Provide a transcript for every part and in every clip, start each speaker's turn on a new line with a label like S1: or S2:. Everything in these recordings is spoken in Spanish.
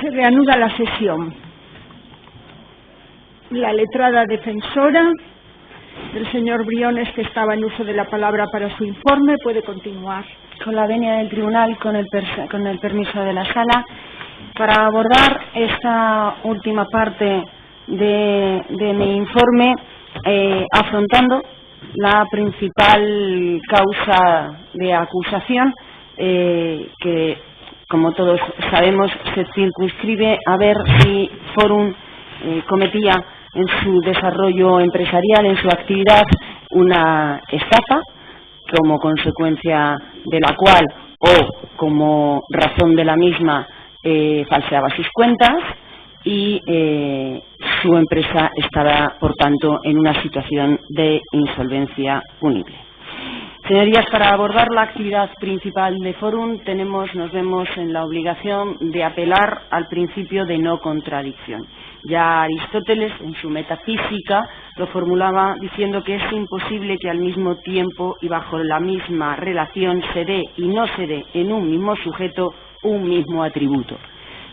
S1: Se reanuda la sesión. La letrada defensora del señor Briones, que estaba en uso de la palabra para su informe, puede continuar.
S2: Con la venia del tribunal, con el permiso de la sala, para abordar esta última parte de mi informe, afrontando la principal causa de acusación, que, como todos sabemos, se circunscribe a ver si Forum cometía en su desarrollo empresarial, en su actividad, una estafa, como consecuencia de la cual o como razón de la misma falseaba sus cuentas y su empresa estaba, por tanto, en una situación de insolvencia punible. Señorías, para abordar la actividad principal de Forum nos vemos en la obligación de apelar al principio de no contradicción. Ya Aristóteles, en su Metafísica, lo formulaba diciendo que es imposible que al mismo tiempo y bajo la misma relación se dé y no se dé en un mismo sujeto un mismo atributo.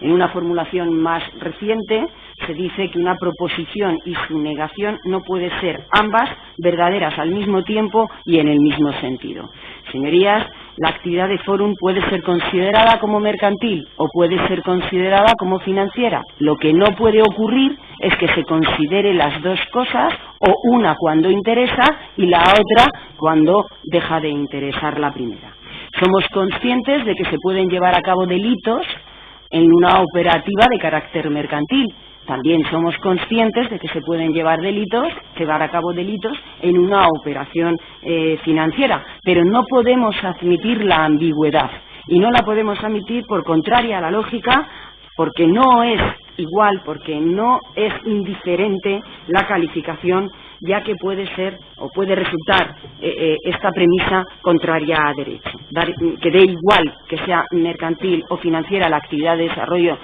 S2: En una formulación más reciente se dice que una proposición y su negación no puede ser ambas verdaderas al mismo tiempo y en el mismo sentido. Señorías, la actividad de Forum puede ser considerada como mercantil o puede ser considerada como financiera. Lo que no puede ocurrir es que se considere las dos cosas, o una cuando interesa y la otra cuando deja de interesar la primera. Somos conscientes de que se pueden llevar a cabo delitos en una operativa de carácter mercantil. También somos conscientes de que se pueden llevar a cabo delitos en una operación financiera, pero no podemos admitir la ambigüedad, y no la podemos admitir por contraria a la lógica, porque no es igual, porque no es indiferente la calificación, ya que puede ser o puede resultar esta premisa contraria a derecho. Que dé igual que sea mercantil o financiera la actividad de desarrollo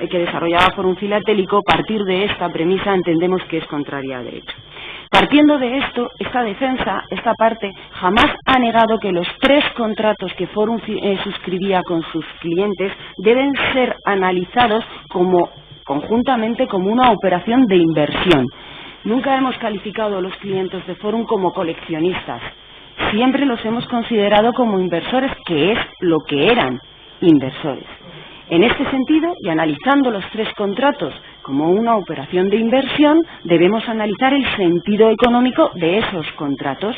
S2: que desarrollaba Forum Filatélico, partir de esta premisa entendemos que es contraria a derecho. Partiendo de esto, esta defensa, esta parte, jamás ha negado que los 3 contratos que Forum suscribía con sus clientes deben ser analizados conjuntamente como una operación de inversión. Nunca hemos calificado a los clientes de Forum como coleccionistas. Siempre los hemos considerado como inversores, que es lo que eran, inversores. En este sentido, y analizando los 3 contratos como una operación de inversión, debemos analizar el sentido económico de esos contratos.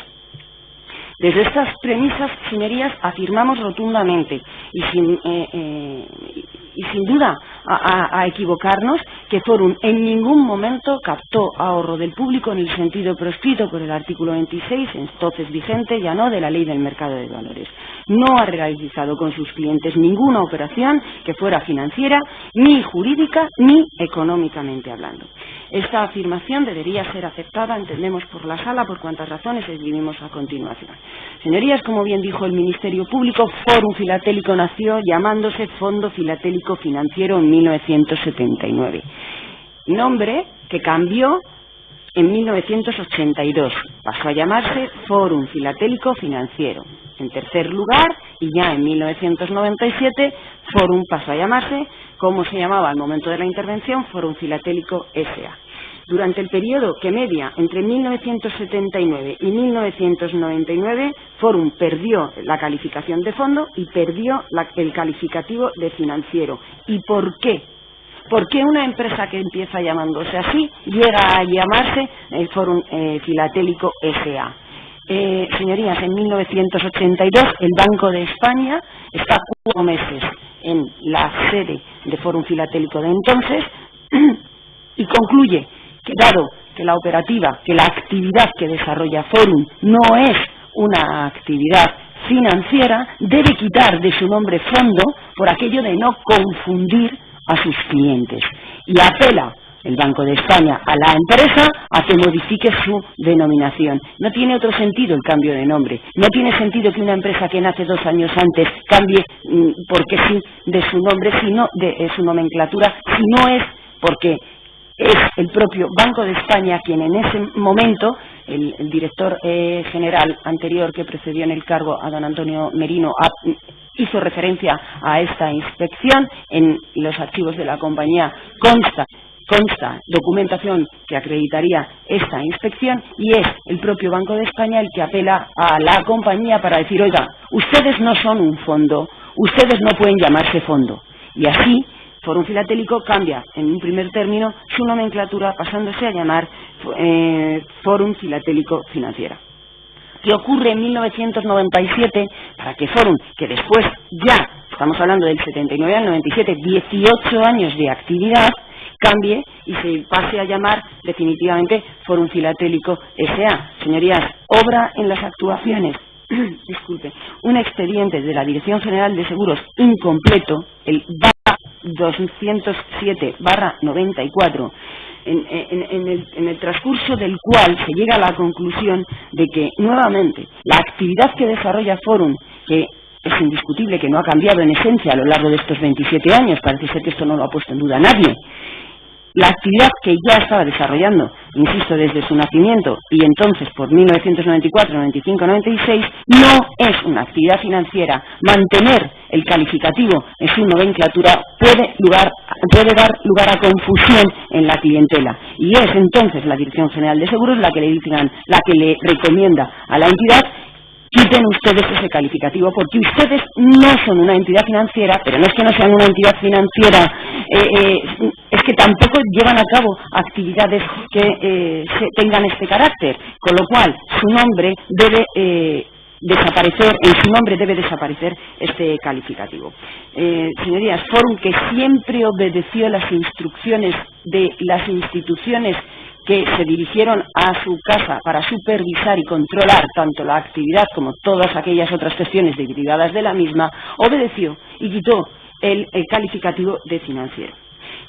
S2: Desde estas premisas, señorías, afirmamos rotundamente y sin duda a equivocarnos que Forum en ningún momento captó ahorro del público en el sentido proscrito por el artículo 26, entonces vigente, ya no, de la Ley del Mercado de Valores. No ha realizado con sus clientes ninguna operación que fuera financiera, ni jurídica, ni económicamente hablando. Esta afirmación debería ser aceptada, entendemos, por la Sala, por cuantas razones escribimos a continuación. Señorías, como bien dijo el Ministerio Público, Forum Filatélico nació llamándose Fondo Filatélico Financiero en 1979. Nombre que cambió en 1982. Pasó a llamarse Forum Filatélico Financiero. En tercer lugar, y ya en 1997, Forum pasó a llamarse, como se llamaba al momento de la intervención, Forum Filatélico S.A. Durante el periodo que media entre 1979 y 1999, Forum perdió la calificación de fondo y perdió el calificativo de financiero. ¿Y por qué? ¿Por qué una empresa que empieza llamándose así llega a llamarse Forum Filatélico S.A.? Señorías, en 1982 el Banco de España está 4 meses en la sede de Forum Filatélico de entonces y concluye que, dado que la operativa, que la actividad que desarrolla Forum no es una actividad financiera, debe quitar de su nombre fondo por aquello de no confundir a sus clientes, y apela el Banco de España a la empresa a que modifique su denominación. No tiene otro sentido el cambio de nombre. No tiene sentido que una empresa que nace 2 años antes cambie porque sí de su nombre, sino de su nomenclatura, si no es porque es el propio Banco de España quien en ese momento, el director general anterior que precedió en el cargo a don Antonio Merino, hizo referencia a esta inspección. En los archivos de la compañía consta documentación que acreditaría esta inspección, y es el propio Banco de España el que apela a la compañía para decir: oiga, ustedes no son un fondo, ustedes no pueden llamarse fondo. Y así Fórum Filatélico cambia en un primer término su nomenclatura, pasándose a llamar Fórum Filatélico Financiera. ¿Qué ocurre en 1997 para que Fórum, que después ya, estamos hablando del 79 al 97, 18 años de actividad, cambie y se pase a llamar definitivamente Fórum Filatélico S.A.? Señorías, obra en las actuaciones disculpe, un expediente de la Dirección General de Seguros incompleto, el 207/94, en el transcurso del cual se llega a la conclusión de que, nuevamente, la actividad que desarrolla Fórum, que es indiscutible que no ha cambiado en esencia a lo largo de estos 27 años, parece ser que esto no lo ha puesto en duda nadie, la actividad que ya estaba desarrollando, insisto, desde su nacimiento y entonces por 1994, 95, 96, no es una actividad financiera. Mantener el calificativo en su nomenclatura puede dar lugar a confusión en la clientela, y es entonces la Dirección General de Seguros la que le recomienda a la entidad: quiten ustedes ese calificativo, porque ustedes no son una entidad financiera, pero no es que no sean una entidad financiera, es que tampoco llevan a cabo actividades que tengan este carácter, con lo cual su nombre debe desaparecer, en su nombre debe desaparecer este calificativo. Señorías, Fórum, que siempre obedeció las instrucciones de las instituciones que se dirigieron a su casa para supervisar y controlar tanto la actividad como todas aquellas otras gestiones derivadas de la misma, obedeció y quitó el calificativo de financiero.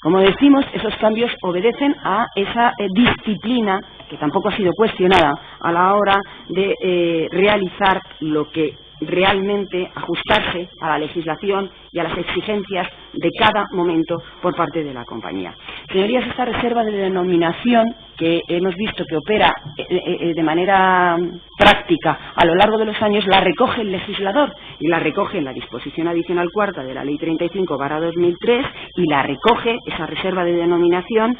S2: Como decimos, esos cambios obedecen a esa disciplina, que tampoco ha sido cuestionada, a la hora de realizar lo que realmente ajustarse a la legislación y a las exigencias de cada momento por parte de la compañía. Señorías, esta reserva de denominación que hemos visto que opera de manera práctica a lo largo de los años, la recoge el legislador, y la recoge en la disposición adicional cuarta de la Ley 35/2003, y la recoge esa reserva de denominación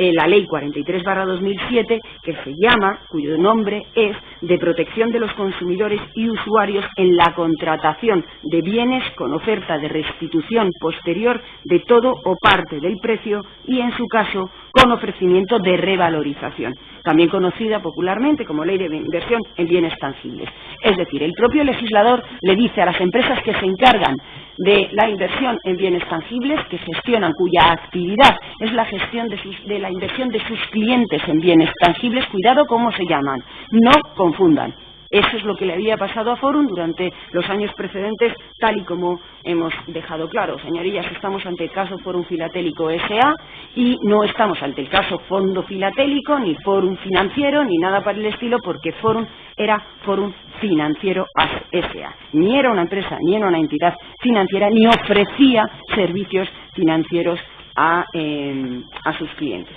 S2: la Ley 43/2007, que se llama, cuyo nombre es de protección de los consumidores y usuarios en la contratación de bienes con oferta de restitución posterior de todo o parte del precio, y en su caso con ofrecimiento de revalorización, también conocida popularmente como Ley de Inversión en Bienes Tangibles. Es decir, el propio legislador le dice a las empresas que se encargan de la inversión en bienes tangibles, que gestionan, cuya actividad es la gestión de la inversión de sus clientes en bienes tangibles, cuidado cómo se llaman, no confundan. Eso es lo que le había pasado a Fórum durante los años precedentes, tal y como hemos dejado claro. Señorías, estamos ante el caso Fórum Filatélico S.A. y no estamos ante el caso Fondo Filatélico, ni Fórum Financiero, ni nada para el estilo, porque Fórum era Fórum Financiero S.A. Ni era una empresa, ni era una entidad financiera, ni ofrecía servicios financieros a sus clientes.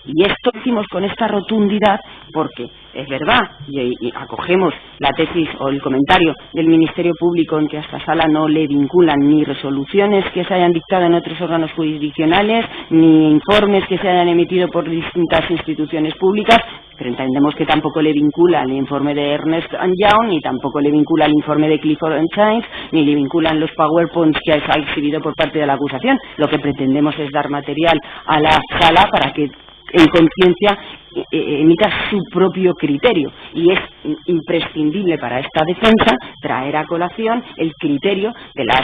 S2: Y esto decimos con esta rotundidad porque es verdad, y acogemos la tesis o el comentario del Ministerio Público en que a esta sala no le vinculan ni resoluciones que se hayan dictado en otros órganos jurisdiccionales, ni informes que se hayan emitido por distintas instituciones públicas, pero entendemos que tampoco le vincula el informe de Ernst & Young, ni tampoco le vincula el informe de Clifford & Chance, ni le vinculan los PowerPoints que ha exhibido por parte de la acusación. Lo que pretendemos es dar material a la sala para que en conciencia emita su propio criterio, y es imprescindible para esta defensa traer a colación el criterio de las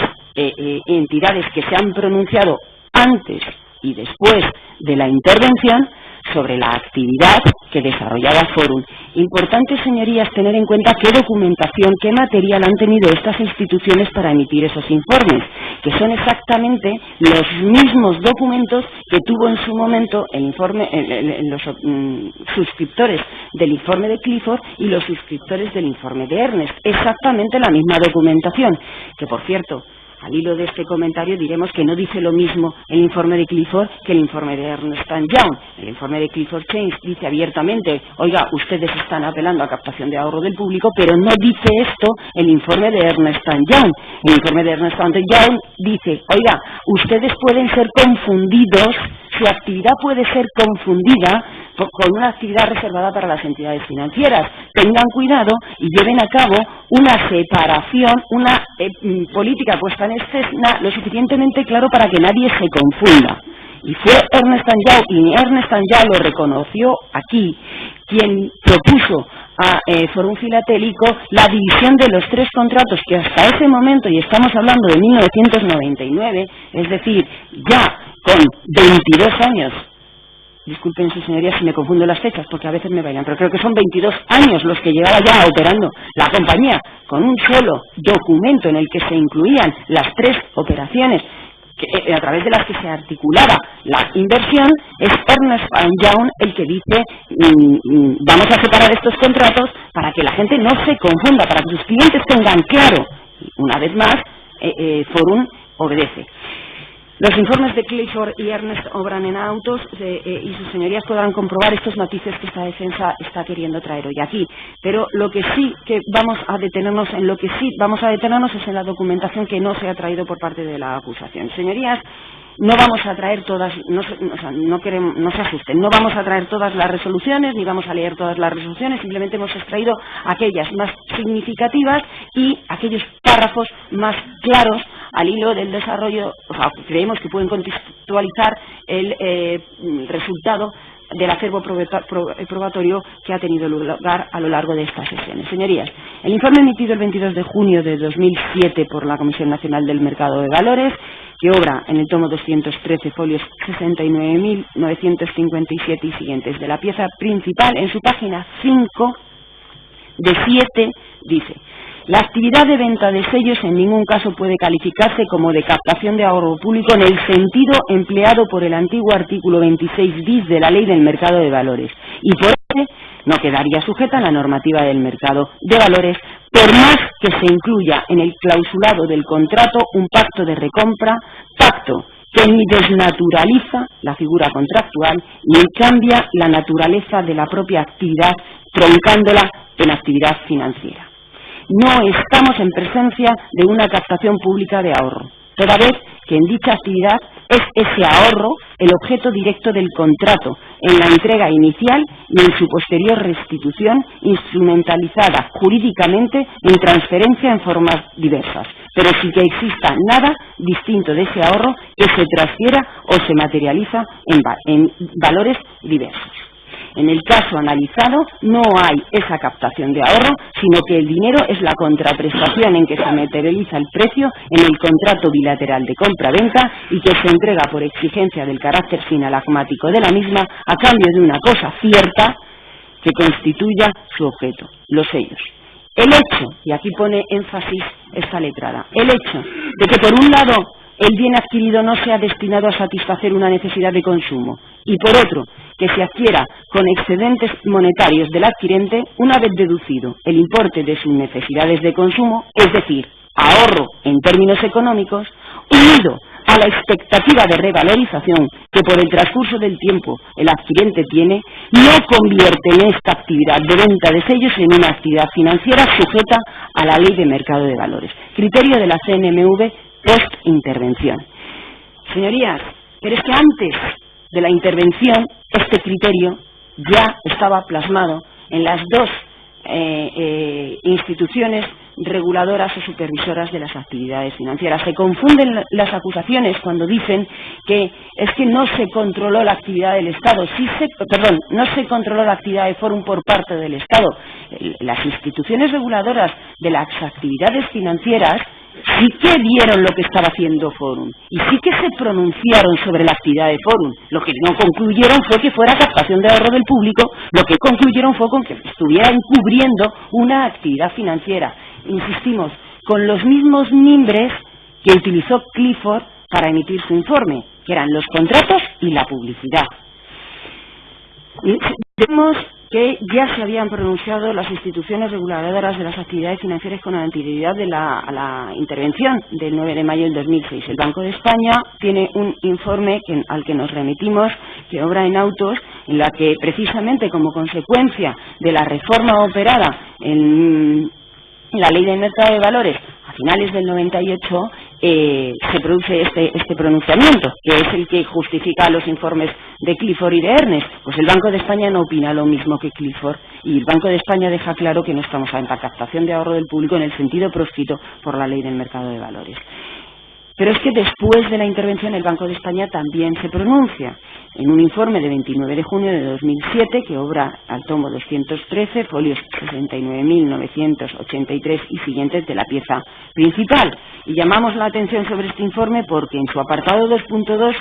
S2: entidades que se han pronunciado antes y después de la intervención sobre la actividad que desarrollaba Fórum. Importante, señorías, tener en cuenta qué documentación, qué material han tenido estas instituciones para emitir esos informes, que son exactamente los mismos documentos que tuvo en su momento el informe, los suscriptores del informe de Clifford y los suscriptores del informe de Ernst. Exactamente la misma documentación, que por cierto, al hilo de este comentario diremos que no dice lo mismo el informe de Clifford que el informe de Ernst & Young. El informe de Clifford Chance dice abiertamente, oiga, ustedes están apelando a captación de ahorro del público, pero no dice esto el informe de Ernst & Young. El informe de Ernst & Young dice, oiga, ustedes pueden ser confundidos, su actividad puede ser confundida con una actividad reservada para las entidades financieras. Tengan cuidado y lleven a cabo una separación, una política puesta en escena lo suficientemente claro para que nadie se confunda. Y fue Ernst & Young, y Ernst & Young lo reconoció aquí, quien propuso a Forum Filatélico la división de los 3 contratos que hasta ese momento, y estamos hablando de 1999, es decir, ya con 22 años, disculpen sus señorías si me confundo las fechas porque a veces me bailan, pero creo que son 22 años los que llevaba ya operando la compañía con un solo documento en el que se incluían las 3 operaciones a través de las que se articulaba la inversión, es Ernst & Young el que dice vamos a separar estos contratos para que la gente no se confunda, para que sus clientes tengan claro. Una vez más, Forum obedece. Los informes de Clifford y Ernst obran en autos y sus señorías podrán comprobar estos matices que esta defensa está queriendo traer hoy aquí. Pero lo que sí que vamos a detenernos, es en la documentación que no se ha traído por parte de la acusación. Señorías, no vamos a traer todas, no se asusten, no vamos a traer todas las resoluciones, ni vamos a leer todas las resoluciones, simplemente hemos extraído aquellas más significativas y aquellos párrafos más claros al hilo del desarrollo, creemos que pueden contextualizar el resultado del acervo probatorio que ha tenido lugar a lo largo de estas sesiones. Señorías, el informe emitido el 22 de junio de 2007 por la Comisión Nacional del Mercado de Valores, que obra en el tomo 213, folios 69.957 y siguientes de la pieza principal, en su página 5 de 7, dice: la actividad de venta de sellos en ningún caso puede calificarse como de captación de ahorro público en el sentido empleado por el antiguo artículo 26 bis de la Ley del Mercado de Valores y por ende no quedaría sujeta a la normativa del mercado de valores, por más que se incluya en el clausulado del contrato un pacto de recompra, pacto que ni desnaturaliza la figura contractual ni cambia la naturaleza de la propia actividad, troncándola en actividad financiera. No estamos en presencia de una captación pública de ahorro, toda vez que en dicha actividad es ese ahorro el objeto directo del contrato, en la entrega inicial y en su posterior restitución, instrumentalizada jurídicamente en transferencia en formas diversas, pero sin que exista nada distinto de ese ahorro que se transfiera o se materializa en valores diversos. En el caso analizado no hay esa captación de ahorro, sino que el dinero es la contraprestación en que se materializa el precio en el contrato bilateral de compra-venta y que se entrega por exigencia del carácter sinalagmático de la misma a cambio de una cosa cierta que constituya su objeto, los sellos. El hecho, y aquí pone énfasis esta letrada, el hecho de que por un lado el bien adquirido no sea destinado a satisfacer una necesidad de consumo y por otro, que se adquiera con excedentes monetarios del adquirente una vez deducido el importe de sus necesidades de consumo, es decir, ahorro en términos económicos, unido a la expectativa de revalorización que por el transcurso del tiempo el adquirente tiene, no convierte en esta actividad de venta de sellos en una actividad financiera sujeta a la Ley de Mercado de Valores. Criterio de la CNMV post-intervención. Señorías, pero es que antes de la intervención este criterio ya estaba plasmado en las dos instituciones reguladoras o supervisoras de las actividades financieras. Se confunden las acusaciones cuando dicen que es que no se controló la actividad del Estado. No se controló la actividad de Forum por parte del Estado. Las instituciones reguladoras de las actividades financieras sí que vieron lo que estaba haciendo Forum y sí que se pronunciaron sobre la actividad de Forum. Lo que no concluyeron fue que fuera captación de ahorro del público, lo que concluyeron fue con que estuviera encubriendo una actividad financiera. Insistimos, con los mismos mimbres que utilizó Clifford para emitir su informe, que eran los contratos y la publicidad. Y vemos que ya se habían pronunciado las instituciones reguladoras de las actividades financieras con anterioridad a la intervención del 9 de mayo del 2006. El Banco de España tiene un informe al que nos remitimos, que obra en autos, en la que precisamente como consecuencia de la reforma operada en la Ley del Mercado de Valores a finales del 98 se produce este pronunciamiento, que es el que justifica los informes de Clifford y de Ernest. Pues el Banco de España no opina lo mismo que Clifford, y el Banco de España deja claro que no estamos ante la captación de ahorro del público en el sentido proscrito por la Ley del Mercado de Valores. Pero es que después de la intervención el Banco de España también se pronuncia en un informe de 29 de junio de 2007 que obra al tomo 213, folios 69.983 y siguientes de la pieza principal. Y llamamos la atención sobre este informe porque en su apartado 2.2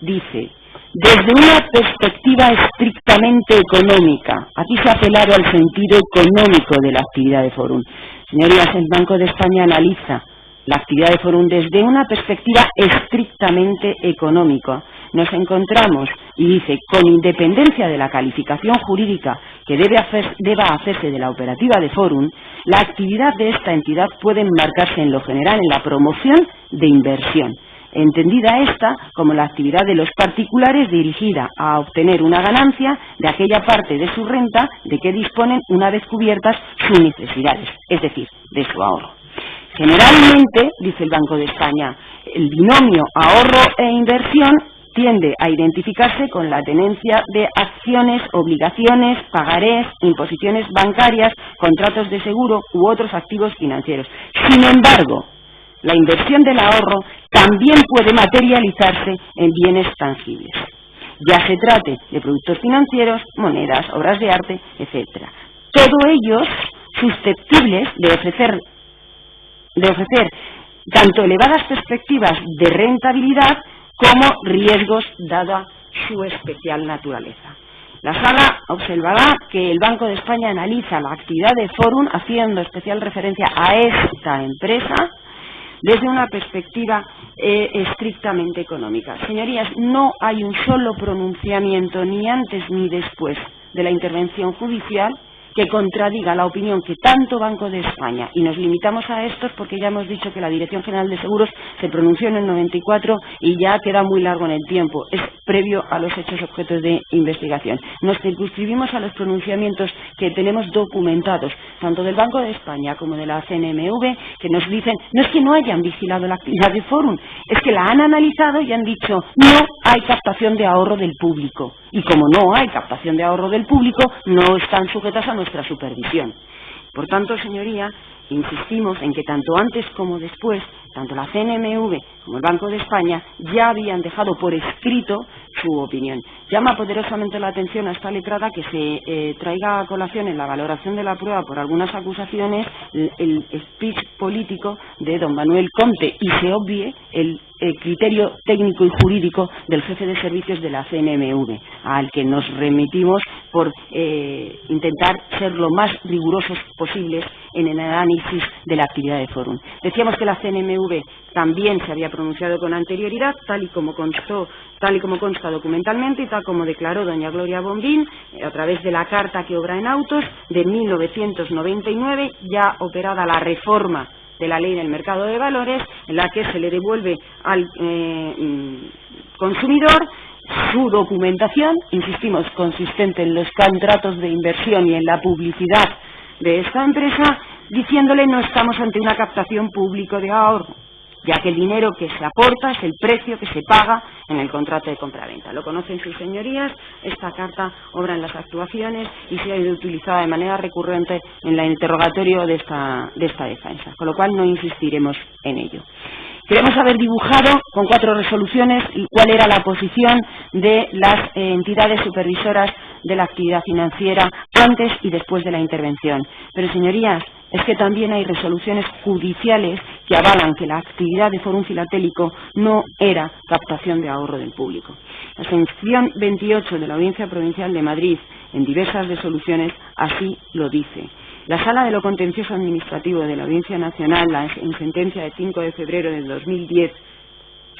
S2: dice: desde una perspectiva estrictamente económica, aquí se ha apelado al sentido económico de la actividad de Forum. Señorías, el Banco de España analiza la actividad de Forum desde una perspectiva estrictamente económica. Nos encontramos, y dice, con independencia de la calificación jurídica que deba hacerse de la operativa de Forum, la actividad de esta entidad puede enmarcarse en lo general en la promoción de inversión, entendida esta como la actividad de los particulares dirigida a obtener una ganancia de aquella parte de su renta de que disponen una vez cubiertas sus necesidades, es decir, de su ahorro. Generalmente, dice el Banco de España, el binomio ahorro e inversión tiende a identificarse con la tenencia de acciones, obligaciones, pagarés, imposiciones bancarias, contratos de seguro u otros activos financieros. Sin embargo, la inversión del ahorro también puede materializarse en bienes tangibles, ya se trate de productos financieros, monedas, obras de arte, etc. Todos ellos susceptibles de ofrecer tanto elevadas perspectivas de rentabilidad como riesgos dada su especial naturaleza. La Sala observará que el Banco de España analiza la actividad de Forum haciendo especial referencia a esta empresa desde una perspectiva estrictamente económica. Señorías, no hay un solo pronunciamiento ni antes ni después de la intervención judicial que contradiga la opinión que tanto Banco de España, y nos limitamos a estos porque ya hemos dicho que la Dirección General de Seguros se pronunció en el 94 y ya queda muy largo en el tiempo, es previo a los hechos objetos de investigación. Nos circunscribimos a los pronunciamientos que tenemos documentados, tanto del Banco de España como de la CNMV, que nos dicen, no es que no hayan vigilado la actividad de Forum, es que la han analizado y han dicho, no hay captación de ahorro del público. Y como no hay captación de ahorro del público, no están sujetas a nuestra supervisión. Por tanto, señoría, insistimos en que tanto antes como después, tanto la CNMV como el Banco de España ya habían dejado por escrito su opinión. Llama poderosamente la atención a esta letrada que se traiga a colación en la valoración de la prueba por algunas acusaciones el speech político de don Manuel Comte y se obvie el criterio técnico y jurídico del jefe de servicios de la CNMV, al que nos remitimos por intentar ser lo más rigurosos posibles en el análisis de la actividad de Forum. Decíamos que la CNMV también se había pronunciado con anterioridad, tal y como consta documentalmente y tal como declaró doña Gloria Bombín a través de la carta que obra en autos de 1999, ya operada la reforma de la Ley del Mercado de Valores, en la que se le devuelve al consumidor su documentación, insistimos, consistente en los contratos de inversión y en la publicidad de esta empresa, diciéndole no estamos ante una captación público de ahorro, ya que el dinero que se aporta es el precio que se paga en el contrato de compraventa. Lo conocen sus señorías, esta carta obra en las actuaciones y se ha ido utilizada de manera recurrente en el interrogatorio de esta defensa, con lo cual no insistiremos en ello. Queremos haber dibujado con 4 resoluciones cuál era la posición de las entidades supervisoras de la actividad financiera antes y después de la intervención. Pero, señorías, es que también hay resoluciones judiciales que avalan que la actividad de Forum Filatélico no era captación de ahorro del público. La sección 28 de la Audiencia Provincial de Madrid, en diversas resoluciones, así lo dice. La Sala de lo Contencioso Administrativo de la Audiencia Nacional, en sentencia de 5 de febrero del 2010,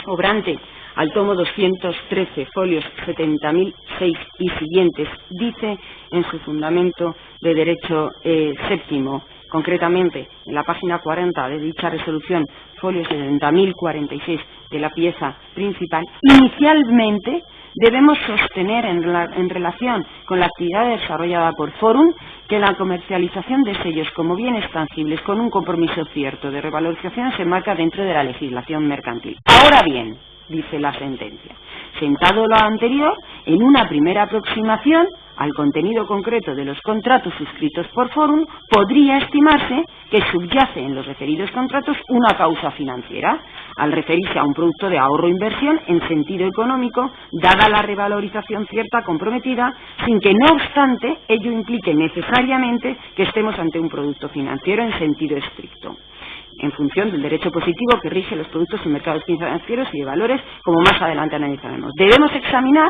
S2: obrante al tomo 213, folios 70.006 y siguientes, dice en su fundamento de derecho séptimo, concretamente en la página 40 de dicha resolución, folio 70.046 de la pieza principal, inicialmente debemos sostener en relación con la actividad desarrollada por Forum que la comercialización de sellos como bienes tangibles con un compromiso cierto de revalorización se enmarca dentro de la legislación mercantil. Ahora bien, dice la sentencia, sentado lo anterior, en una primera aproximación al contenido concreto de los contratos suscritos por Forum, podría estimarse que subyace en los referidos contratos una causa financiera, al referirse a un producto de ahorro-inversión en sentido económico, dada la revalorización cierta comprometida, sin que, no obstante, ello implique necesariamente que estemos ante un producto financiero en sentido estricto, en función del derecho positivo que rige los productos y mercados financieros y de valores, como más adelante analizaremos. Debemos examinar,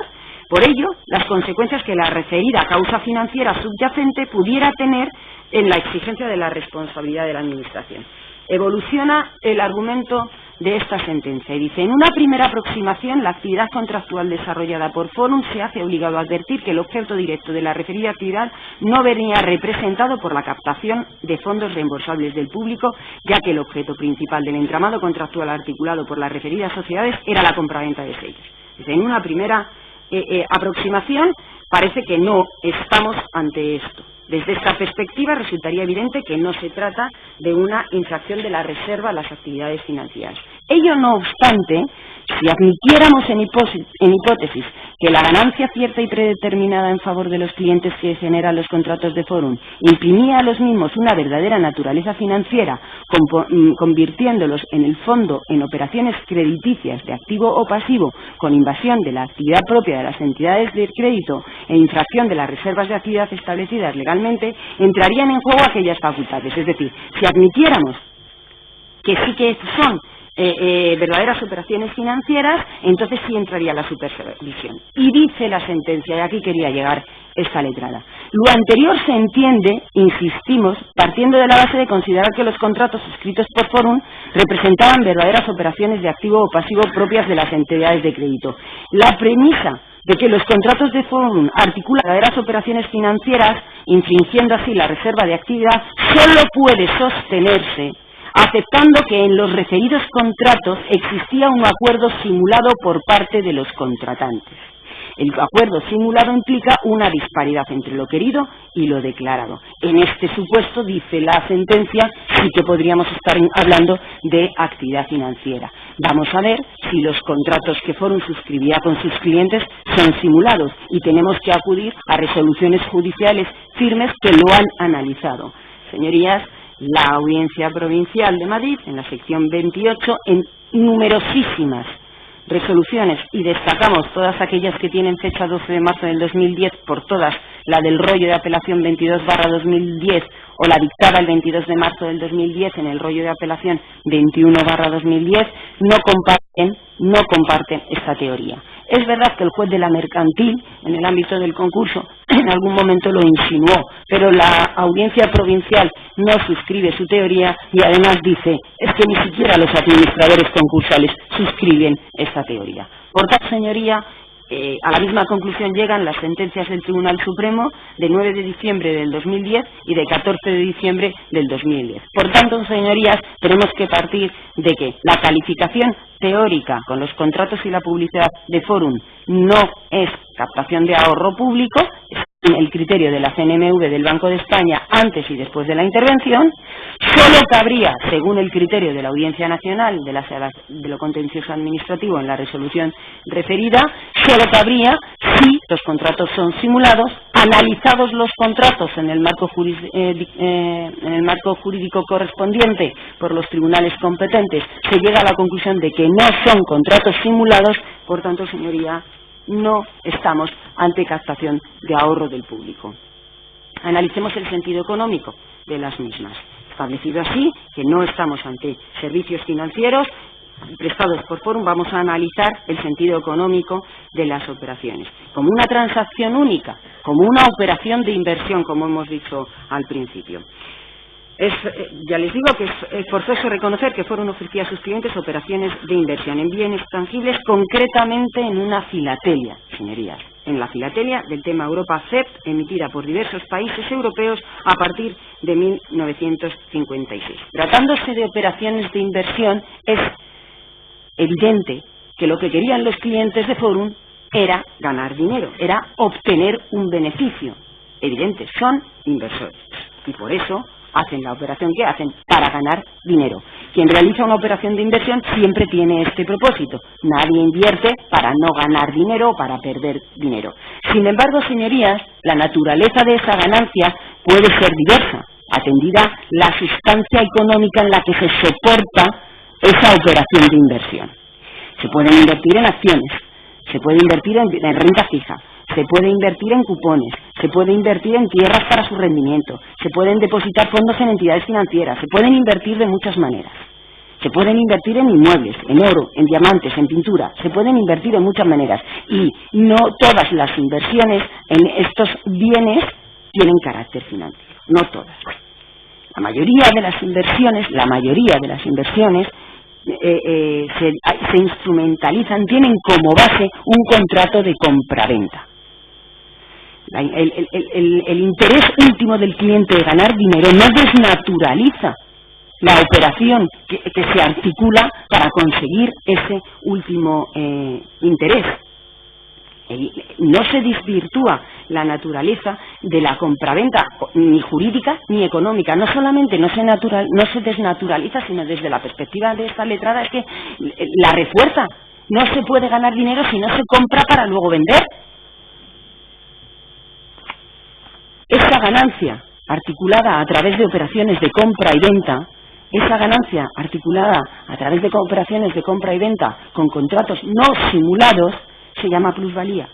S2: por ello, las consecuencias que la referida causa financiera subyacente pudiera tener en la exigencia de la responsabilidad de la Administración. Evoluciona el argumento de esta sentencia y dice: en una primera aproximación, la actividad contractual desarrollada por Forum se hace obligado a advertir que el objeto directo de la referida actividad no venía representado por la captación de fondos reembolsables del público, ya que el objeto principal del entramado contractual articulado por las referidas sociedades era la compraventa de sellos. Dice, en una primera aproximación parece que no estamos ante esto. Desde esta perspectiva resultaría evidente que no se trata de una infracción de la reserva a las actividades financieras. Ello no obstante, si admitiéramos en hipótesis que la ganancia cierta y predeterminada en favor de los clientes que generan los contratos de Forum imprimía a los mismos una verdadera naturaleza financiera, convirtiéndolos en el fondo en operaciones crediticias de activo o pasivo con invasión de la actividad propia de las entidades de crédito e infracción de las reservas de actividad establecidas legalmente, entrarían en juego aquellas facultades. Es decir, si admitiéramos que sí que son verdaderas operaciones financieras, entonces sí entraría la supervisión. Y dice la sentencia, y aquí quería llegar esta letrada: lo anterior se entiende, insistimos, partiendo de la base de considerar que los contratos suscritos por Forum representaban verdaderas operaciones de activo o pasivo propias de las entidades de crédito. La premisa de que los contratos de Forum articulan verdaderas operaciones financieras, infringiendo así la reserva de actividad, solo puede sostenerse aceptando que en los referidos contratos existía un acuerdo simulado por parte de los contratantes. El acuerdo simulado implica una disparidad entre lo querido y lo declarado. En este supuesto, dice la sentencia, sí que podríamos estar hablando de actividad financiera. Vamos a ver si los contratos que Forum suscribía con sus clientes son simulados y tenemos que acudir a resoluciones judiciales firmes que lo han analizado. Señorías, la Audiencia Provincial de Madrid, en la sección 28, en numerosísimas resoluciones, y destacamos todas aquellas que tienen fecha 12 de marzo del 2010, por todas, la del rollo de apelación 22/2010 o la dictada el 22 de marzo del 2010 en el rollo de apelación 21/2010, no comparten esta teoría. Es verdad que el juez de la mercantil, en el ámbito del concurso, en algún momento lo insinuó, pero la Audiencia Provincial no suscribe su teoría y además dice es que ni siquiera los administradores concursales suscriben esta teoría. Por tanto, señoría, a la misma conclusión llegan las sentencias del Tribunal Supremo de 9 de diciembre del 2010 y de 14 de diciembre del 2010. Por tanto, señorías, tenemos que partir de que la calificación teórica con los contratos y la publicidad de Forum no es captación de ahorro público, es el criterio de la CNMV del Banco de España antes y después de la intervención. Solo cabría, según el criterio de la Audiencia Nacional de lo contencioso administrativo en la resolución referida, solo cabría si los contratos son simulados, analizados los contratos en el marco jurídico correspondiente por los tribunales competentes, se llega a la conclusión de que no son contratos simulados. Por tanto, señoría, no estamos ante captación de ahorro del público. Analicemos el sentido económico de las mismas. Establecido así que no estamos ante servicios financieros prestados por Forum, vamos a analizar el sentido económico de las operaciones. Como una transacción única, como una operación de inversión, como hemos dicho al principio. ya les digo que es forzoso reconocer que Forum ofrecía a sus clientes operaciones de inversión en bienes tangibles, concretamente en una filatelia, señorías, en la filatelia del tema Europa CEPT, emitida por diversos países europeos a partir de 1956. Tratándose de operaciones de inversión, es evidente que lo que querían los clientes de Forum era ganar dinero, era obtener un beneficio. Evidente, son inversores y por eso hacen la operación que hacen, para ganar dinero. Quien realiza una operación de inversión siempre tiene este propósito. Nadie invierte para no ganar dinero o para perder dinero. Sin embargo, señorías, la naturaleza de esa ganancia puede ser diversa, atendida la sustancia económica en la que se soporta esa operación de inversión. Se pueden invertir en acciones, se puede invertir en renta fija, se puede invertir en cupones, se puede invertir en tierras para su rendimiento, se pueden depositar fondos en entidades financieras, se pueden invertir de muchas maneras. Se pueden invertir en inmuebles, en oro, en diamantes, en pintura, se pueden invertir de muchas maneras. Y no todas las inversiones en estos bienes tienen carácter financiero, no todas. La mayoría de las inversiones se instrumentalizan, tienen como base un contrato de compraventa. El interés último del cliente de ganar dinero no desnaturaliza la operación que se articula para conseguir ese último interés. No se desvirtúa la naturaleza de la compraventa, ni jurídica ni económica. No solamente no se desnaturaliza, sino desde la perspectiva de esta letrada es que la refuerza. No se puede ganar dinero si no se compra para luego vender. Esa ganancia articulada a través de operaciones de compra y venta, esa ganancia articulada a través de operaciones de compra y venta con contratos no simulados, se llama plusvalía.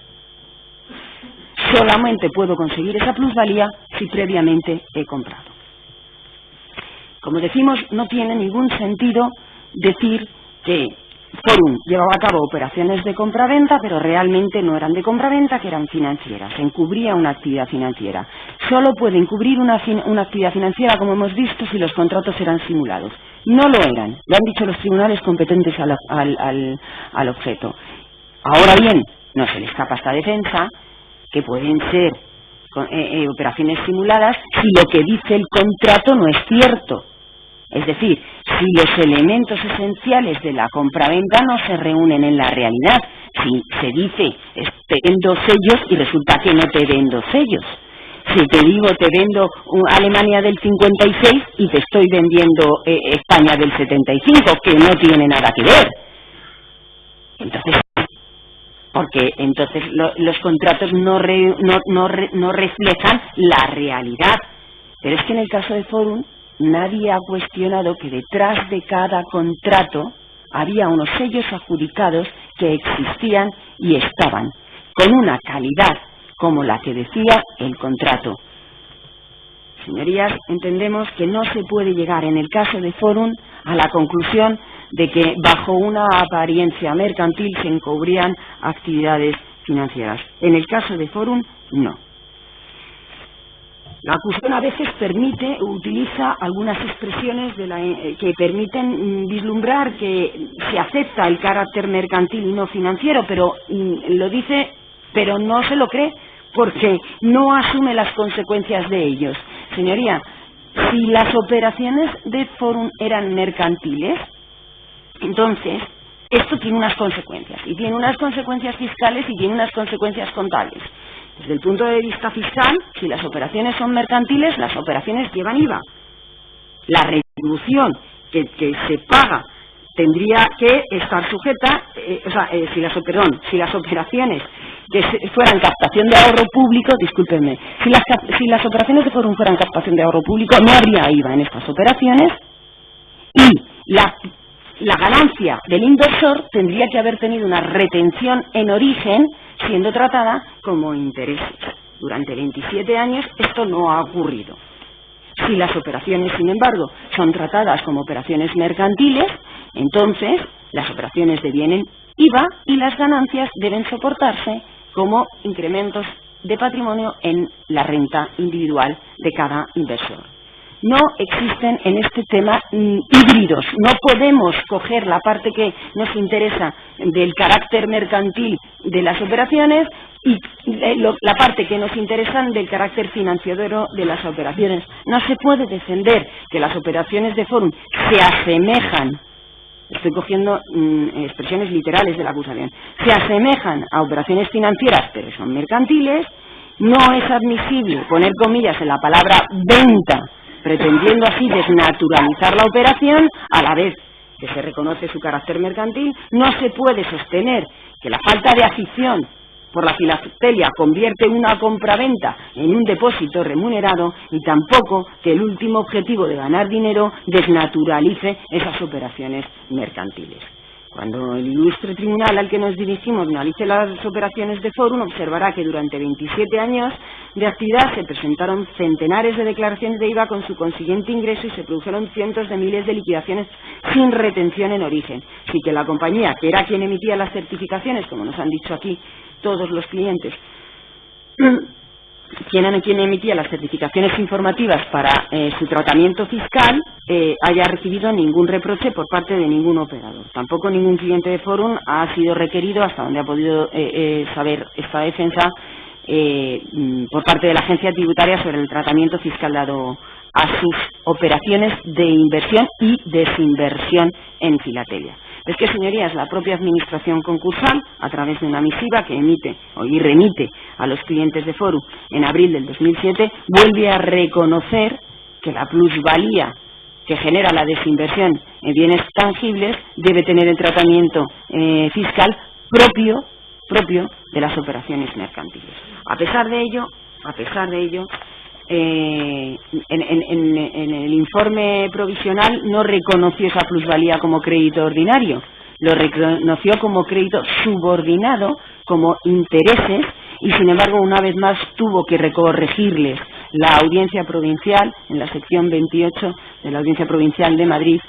S2: Solamente puedo conseguir esa plusvalía si previamente he comprado. Como decimos, no tiene ningún sentido decir que Forum llevaba a cabo operaciones de compra-venta, pero realmente no eran de compra-venta, que eran financieras. Encubría una actividad financiera. Solo puede encubrir una actividad financiera, como hemos visto, si los contratos eran simulados. No lo eran. Lo han dicho los tribunales competentes al objeto. Ahora bien, no se le escapa esta defensa, que pueden ser operaciones simuladas si lo que dice el contrato no es cierto. Es decir, si los elementos esenciales de la compraventa no se reúnen en la realidad. Si se dice, te vendo sellos y resulta que no te vendo sellos. Si te digo, te vendo Alemania del 56 y te estoy vendiendo España del 75, que no tiene nada que ver. Porque entonces los contratos no reflejan la realidad. Pero es que en el caso de Forum nadie ha cuestionado que detrás de cada contrato había unos sellos adjudicados que existían y estaban, con una calidad como la que decía el contrato. Señorías, entendemos que no se puede llegar en el caso de Forum a la conclusión de que bajo una apariencia mercantil se encubrían actividades financieras. En el caso de Forum, no. La acusación a veces utiliza algunas expresiones que permiten vislumbrar que se acepta el carácter mercantil y no financiero, pero lo dice, pero no se lo cree, porque no asume las consecuencias de ellos. Señoría, si las operaciones de Forum eran mercantiles, entonces esto tiene unas consecuencias, y tiene unas consecuencias fiscales y tiene unas consecuencias contables. Desde el punto de vista fiscal, si las operaciones son mercantiles, las operaciones llevan IVA. La retribución que se paga tendría que estar sujeta, si las operaciones que fueran captación de ahorro público, discúlpenme, si las operaciones de Forum fueran captación de ahorro público, no habría IVA en estas operaciones, y la ganancia del inversor tendría que haber tenido una retención en origen, siendo tratada como intereses. Durante 27 años esto no ha ocurrido. Si las operaciones, sin embargo, son tratadas como operaciones mercantiles, entonces las operaciones devienen IVA y las ganancias deben soportarse como incrementos de patrimonio en la renta individual de cada inversor. No existen en este tema híbridos. No podemos coger la parte que nos interesa del carácter mercantil de las operaciones y la parte que nos interesa del carácter financiero de las operaciones. No se puede defender que las operaciones de Forum se asemejan, estoy cogiendo expresiones literales de la acusación, se asemejan a operaciones financieras, pero son mercantiles. No es admisible poner comillas en la palabra venta, pretendiendo así desnaturalizar la operación, a la vez que se reconoce su carácter mercantil. No se puede sostener que la falta de afición por la filatelia convierte una compraventa en un depósito remunerado, y tampoco que el último objetivo de ganar dinero desnaturalice esas operaciones mercantiles. Cuando el ilustre tribunal al que nos dirigimos analice las operaciones de Forum, observará que durante 27 años de actividad se presentaron centenares de declaraciones de IVA con su consiguiente ingreso y se produjeron cientos de miles de liquidaciones sin retención en origen. Así que la compañía, que era quien emitía las certificaciones, como nos han dicho aquí todos los clientes, quien emitía las certificaciones informativas para su tratamiento fiscal, haya recibido ningún reproche por parte de ningún operador. Tampoco ningún cliente de Forum ha sido requerido, hasta donde ha podido saber esta defensa, por parte de la agencia tributaria sobre el tratamiento fiscal dado a sus operaciones de inversión y desinversión en filatelia. Es que, señorías, la propia administración concursal, a través de una misiva que emite y remite a los clientes de Forum en abril del 2007, vuelve a reconocer que la plusvalía que genera la desinversión en bienes tangibles debe tener el tratamiento fiscal propio de las operaciones mercantiles. A pesar de ello, en el informe provisional no reconoció esa plusvalía como crédito ordinario, lo reconoció como crédito subordinado, como intereses, y sin embargo una vez más tuvo que recorregirles la Audiencia Provincial, en la sección 28 de la Audiencia Provincial de Madrid,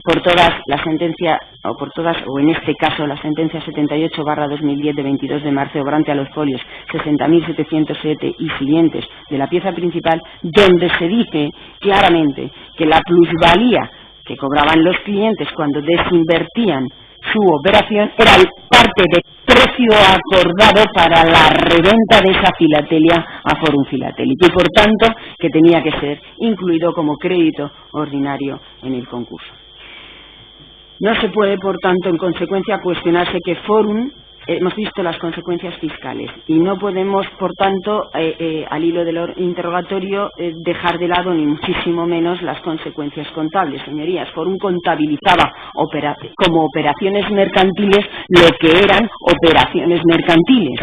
S2: por todas las sentencias, o en este caso la sentencia 78/2010 de 22 de marzo, obrante a los folios 60.707 y siguientes de la pieza principal, donde se dice claramente que la plusvalía que cobraban los clientes cuando desinvertían su operación era parte del precio acordado para la reventa de esa filatelia a Forum Filatélico, y por tanto que tenía que ser incluido como crédito ordinario en el concurso. No se puede, por tanto, en consecuencia, cuestionarse que Forum, hemos visto las consecuencias fiscales, y no podemos, por tanto, al hilo del interrogatorio, dejar de lado ni muchísimo menos las consecuencias contables. Señorías, Forum contabilizaba como operaciones mercantiles lo que eran operaciones mercantiles.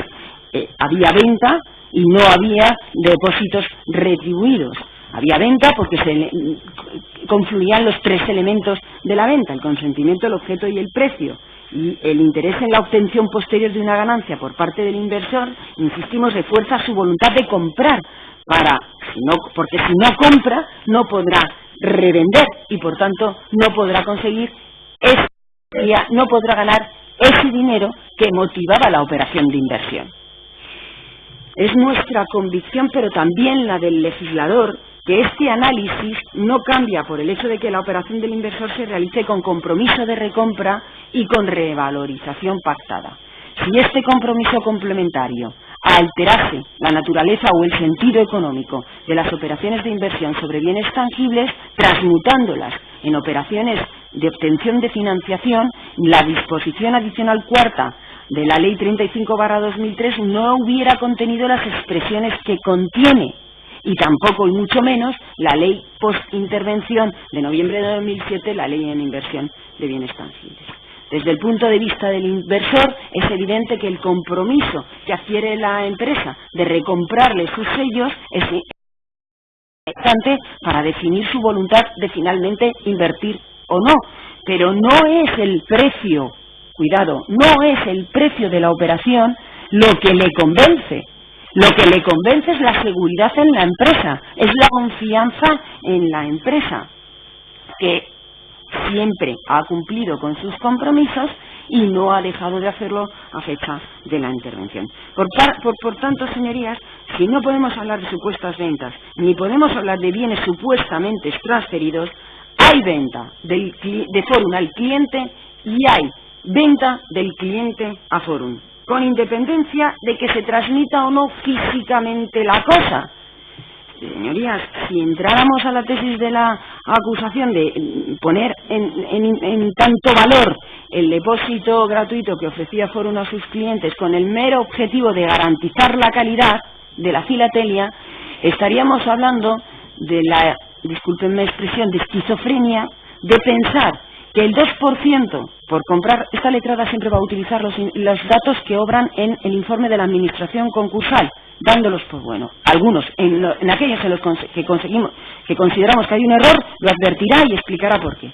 S2: Había venta y no había depósitos retribuidos. Había venta porque se confluían los tres elementos de la venta: el consentimiento, el objeto y el precio. Y el interés en la obtención posterior de una ganancia por parte del inversor, insistimos, refuerza su voluntad de comprar, porque si no compra no podrá revender y por tanto no podrá conseguir no podrá ganar ese dinero que motivaba la operación de inversión. Es nuestra convicción, pero también la del legislador, que este análisis no cambia por el hecho de que la operación del inversor se realice con compromiso de recompra y con revalorización pactada. Si este compromiso complementario alterase la naturaleza o el sentido económico de las operaciones de inversión sobre bienes tangibles, transmutándolas en operaciones de obtención de financiación, la disposición adicional cuarta de la Ley 35/2003 no hubiera contenido las expresiones que contiene, y tampoco y mucho menos la ley post-intervención de noviembre de 2007, la ley en inversión de bienes tangibles. Desde el punto de vista del inversor, es evidente que el compromiso que adquiere la empresa de recomprarle sus sellos es importante para definir su voluntad de finalmente invertir o no, pero no es el precio, cuidado, no es el precio de la operación lo que le convence. Lo que le convence es la seguridad en la empresa, es la confianza en la empresa, que siempre ha cumplido con sus compromisos y no ha dejado de hacerlo a fecha de la intervención. Por tanto, señorías, si no podemos hablar de supuestas ventas, ni podemos hablar de bienes supuestamente transferidos, hay venta de Forum al cliente y hay venta del cliente a Forum, con independencia de que se transmita o no físicamente la cosa. Señorías, si entráramos a la tesis de la acusación de poner en tanto valor el depósito gratuito que ofrecía Forum a sus clientes con el mero objetivo de garantizar la calidad de la filatelia, estaríamos hablando de la, discúlpenme la expresión, de esquizofrenia de pensar que el 2% por comprar, esta letrada siempre va a utilizar los datos que obran en el informe de la administración concursal, dándolos por bueno. Algunos, en aquellos en los que consideramos que hay un error, lo advertirá y explicará por qué.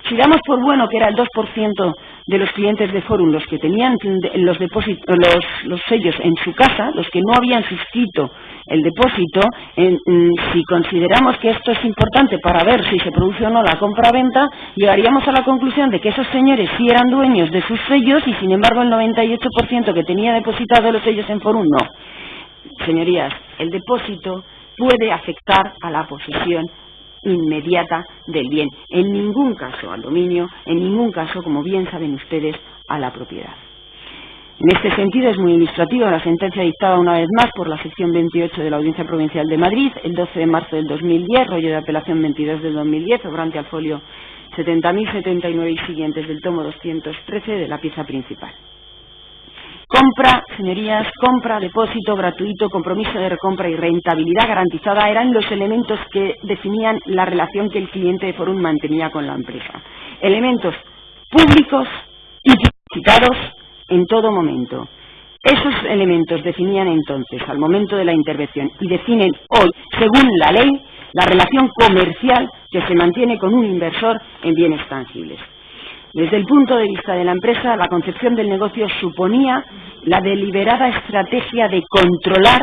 S2: Si damos por bueno que era el 2% de los clientes de Forum los que tenían los depósitos, los sellos en su casa, los que no habían suscrito el depósito, si consideramos que esto es importante para ver si se produce o no la compra-venta, llegaríamos a la conclusión de que esos señores sí eran dueños de sus sellos y sin embargo el 98% que tenía depositado los sellos en Forum no. Señorías, el depósito puede afectar a la posesión inmediata del bien, en ningún caso al dominio, en ningún caso, como bien saben ustedes, a la propiedad. En este sentido es muy ilustrativa la sentencia dictada una vez más por la sección 28 de la Audiencia Provincial de Madrid el 12 de marzo del 2010, rollo de apelación 22 del 2010, obrante al folio 70.079 y siguientes del tomo 213 de la pieza principal. Compra, señorías, compra, depósito gratuito, compromiso de recompra y rentabilidad garantizada eran los elementos que definían la relación que el cliente de Forum mantenía con la empresa. Elementos públicos y citados en todo momento. Esos elementos definían entonces, al momento de la intervención, y definen hoy, según la ley, la relación comercial que se mantiene con un inversor en bienes tangibles. Desde el punto de vista de la empresa, la concepción del negocio suponía la deliberada estrategia de controlar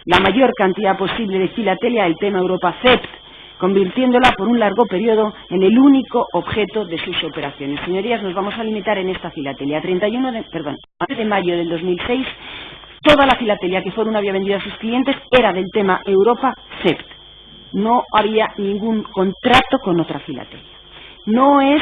S2: la mayor cantidad posible de filatelia del tema Europa CEPT, convirtiéndola por un largo periodo en el único objeto de sus operaciones. Señorías, nos vamos a limitar en esta filatelia. A 31 de mayo del 2006, toda la filatelia que Forum había vendido a sus clientes era del tema Europa CEPT. No había ningún contrato con otra filatelia. No es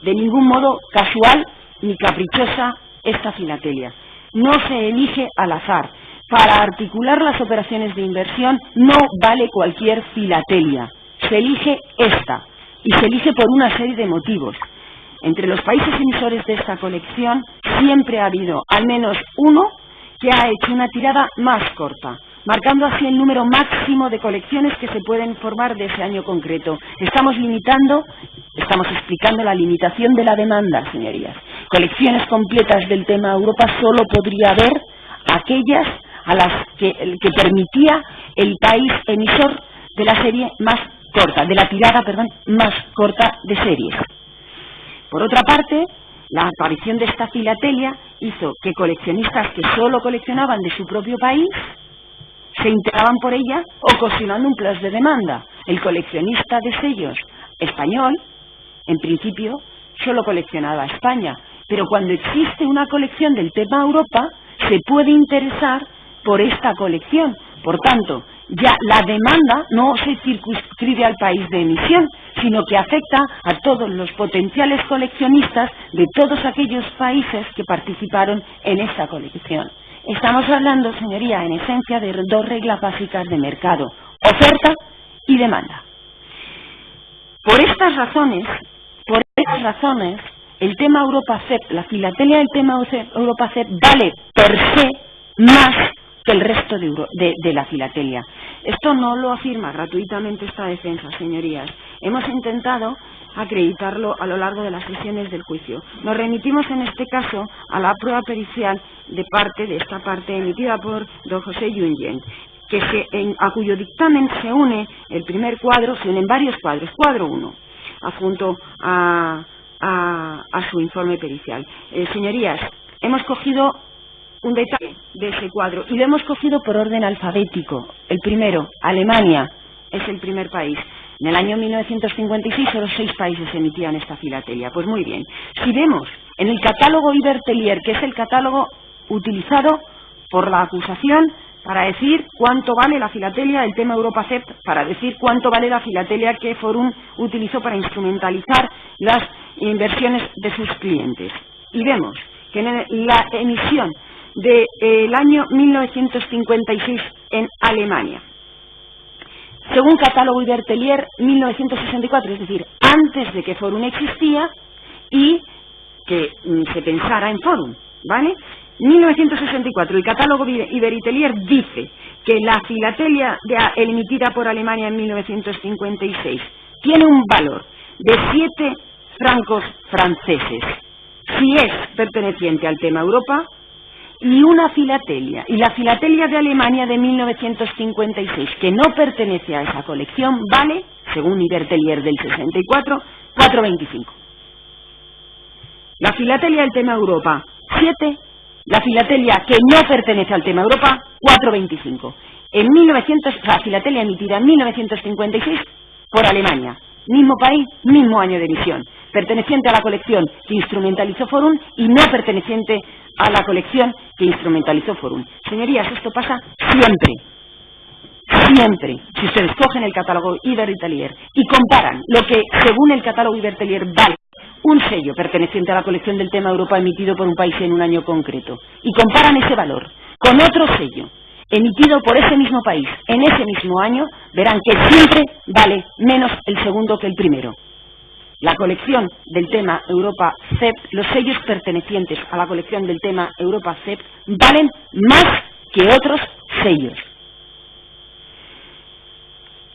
S2: de ningún modo casual ni caprichosa esta filatelia. No se elige al azar. Para articular las operaciones de inversión no vale cualquier filatelia. Se elige esta, y se elige por una serie de motivos. Entre los países emisores de esta colección siempre ha habido al menos uno que ha hecho una tirada más corta, marcando así el número máximo de colecciones que se pueden formar de ese año concreto. Estamos explicando la limitación de la demanda, señorías. Colecciones completas del tema Europa solo podría haber aquellas a las que permitía el país emisor de la serie más corta, de la tirada, más corta de series. Por otra parte, la aparición de esta filatelia hizo que coleccionistas que solo coleccionaban de su propio país se integraban por ella, ocasionando un plus de demanda. El coleccionista de sellos español, en principio, solo coleccionaba a España, pero cuando existe una colección del tema Europa, se puede interesar por esta colección. Por tanto, ya la demanda no se circunscribe al país de emisión, sino que afecta a todos los potenciales coleccionistas de todos aquellos países que participaron en esta colección. Estamos hablando, señoría, en esencia de dos reglas básicas de mercado: oferta y demanda. Por estas razones, el tema Europa CEP, la filatelia del tema Europa CEP vale per se más que el resto de la filatelia. Esto no lo afirma gratuitamente esta defensa, señorías. Hemos intentado acreditarlo a lo largo de las sesiones del juicio. Nos remitimos en este caso a la prueba pericial de esta parte emitida por don José Yunyent, a cuyo dictamen se une el primer cuadro, se unen varios cuadros, cuadro 1, adjunto a su informe pericial. Señorías, hemos cogido un detalle de ese cuadro y lo hemos cogido por orden alfabético. El primero, Alemania, es el primer país. En el año 1956 solo 6 países emitían esta filatelia. Pues muy bien, si vemos en el catálogo Ibertelier, que es el catálogo utilizado por la acusación para decir cuánto vale la filatelia del tema Europa-CEPT, para decir cuánto vale la filatelia que Forum utilizó para instrumentalizar las inversiones de sus clientes. Y vemos que en la emisión del año 1956 en Alemania, según catálogo Ibertelier, 1964, es decir, antes de que Forum existía y que se pensara en Forum, ¿vale? 1964, el catálogo Ibertelier dice que la filatelia emitida por Alemania en 1956 tiene un valor de 7 francos franceses, si es perteneciente al tema Europa, y una filatelia, y la filatelia de Alemania de 1956, que no pertenece a esa colección, vale, según Ibertelier del 64, 4,25. La filatelia del tema Europa, 7. La filatelia que no pertenece al tema Europa, 4,25. La filatelia emitida en 1956 por Alemania. Mismo país, mismo año de emisión. Perteneciente a la colección que instrumentalizó Forum y no perteneciente a la colección que instrumentalizó Forum. Señorías, esto pasa siempre. Siempre. Si ustedes cogen el catálogo Ibertelier y comparan lo que, según el catálogo Ibertelier, vale un sello perteneciente a la colección del tema Europa emitido por un país en un año concreto, y comparan ese valor con otro sello emitido por ese mismo país en ese mismo año, verán que siempre vale menos el segundo que el primero. La colección del tema Europa-CEPT, los sellos pertenecientes a la colección del tema Europa-CEPT valen más que otros sellos.